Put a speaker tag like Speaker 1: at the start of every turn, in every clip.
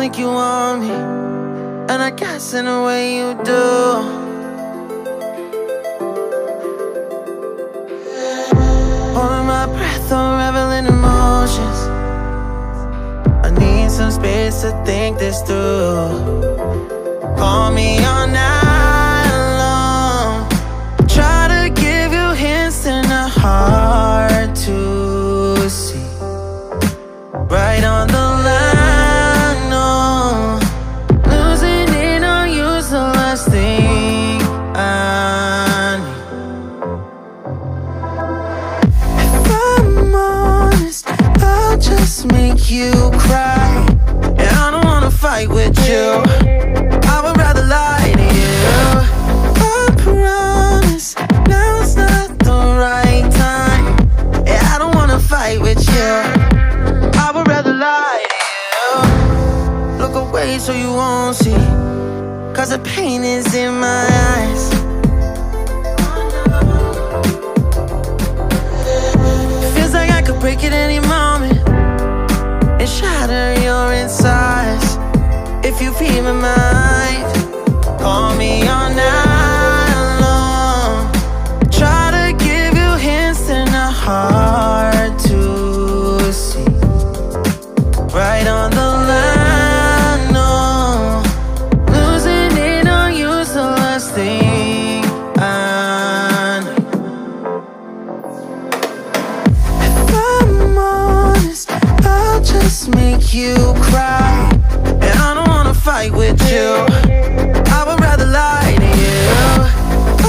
Speaker 1: think you want me, and I guess in a way you do. Holding my breath, unraveling emotions. I need some space to think this through. Call me all night long. Try to give you hints and a hard to see. Right on the line, no. Losing it on you's the last thing I need. If I'm honest, I'll just make you cry. And I don't wanna fight with you. I would rather lie to you. I promise now's not the right time. Yeah, I don't wanna fight with you. I would rather lie to you. Look away so you won't see, 'cause the pain is in my eyes. Feels like I could break at any moment and shatter your insides. If you feel my mind, call me all night long. Try to give you hints and a hard to see. Right on the line, no. Losing it on you's the last thing I need. If I'm honest, I'll just make you cry. And I don't wanna fight with you. I would rather lie to you.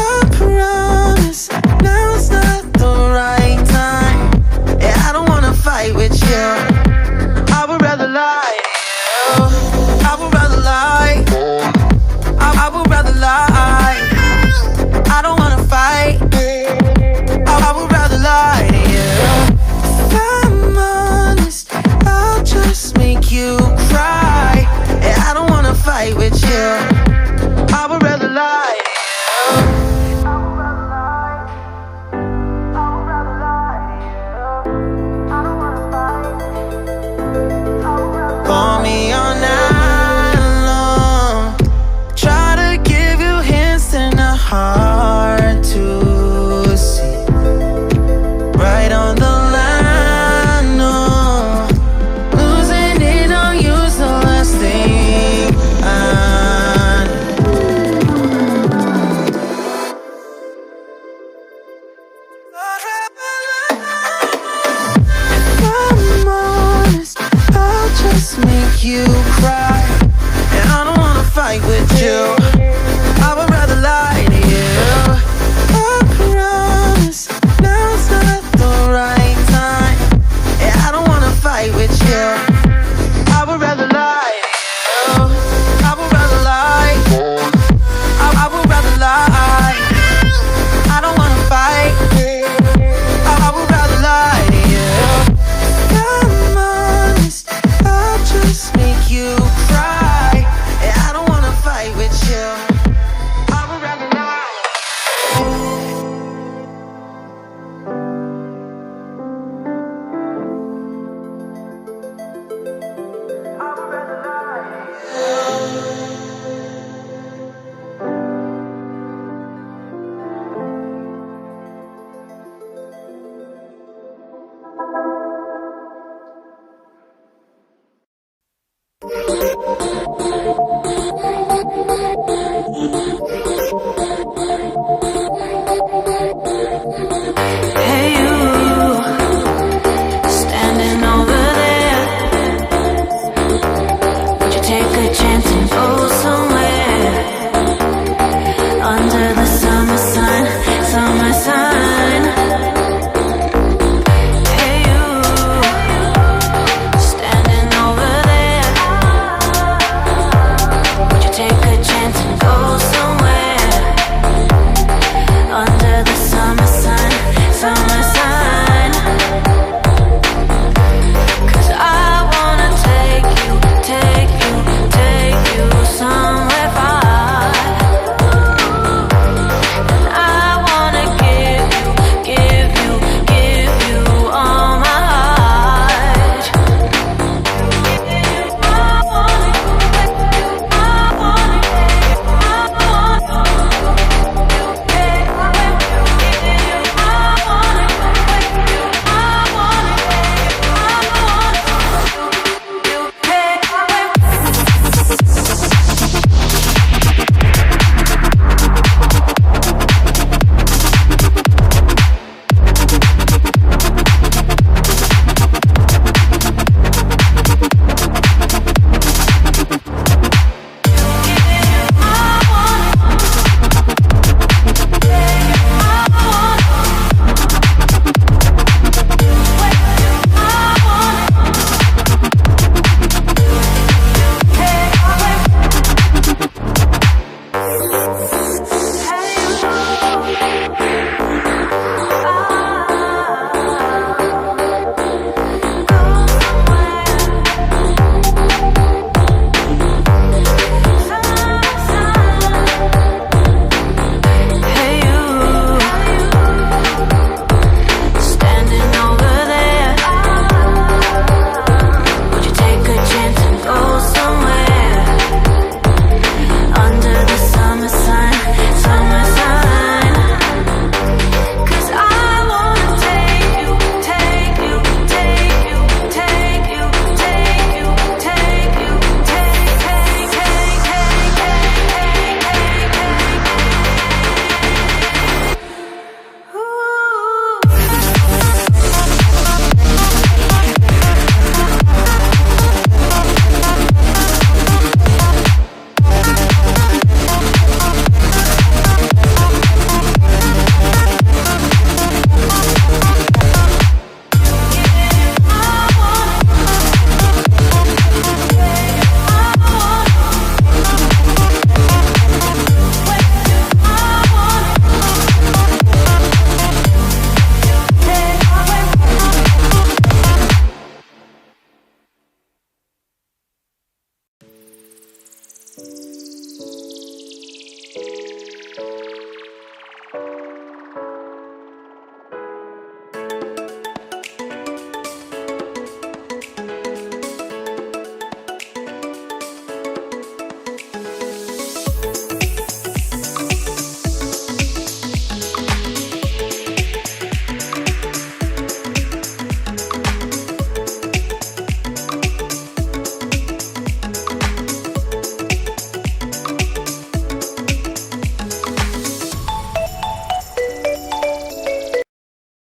Speaker 1: I promise now's not the right time. Yeah, I don't wanna fight with you. I would rather lie to you. I would rather lie. I would rather lie. I don't wanna fight. I would rather lie to you. If I'm honest, I'll just make you cry. Yeah, I don't wanna fight with you. I would rather lie to you. Call me all night long. Try to give you hints and a hard to see. Right on the line, no. Losing it on you's the last thing I need. If I'm honest, I'll just make you cry. And I don't wanna fight with you. I would rather lie to you. I promise now's not the right time. Yeah, I don't wanna fight with you. I would rather lie to you. I would rather lie. I would rather lie. I don't wanna fight. I would rather lie to you. If I'm honest, I'll just make you cry. Yeah, I don't wanna fight with you. I would rather lie. I would rather lie.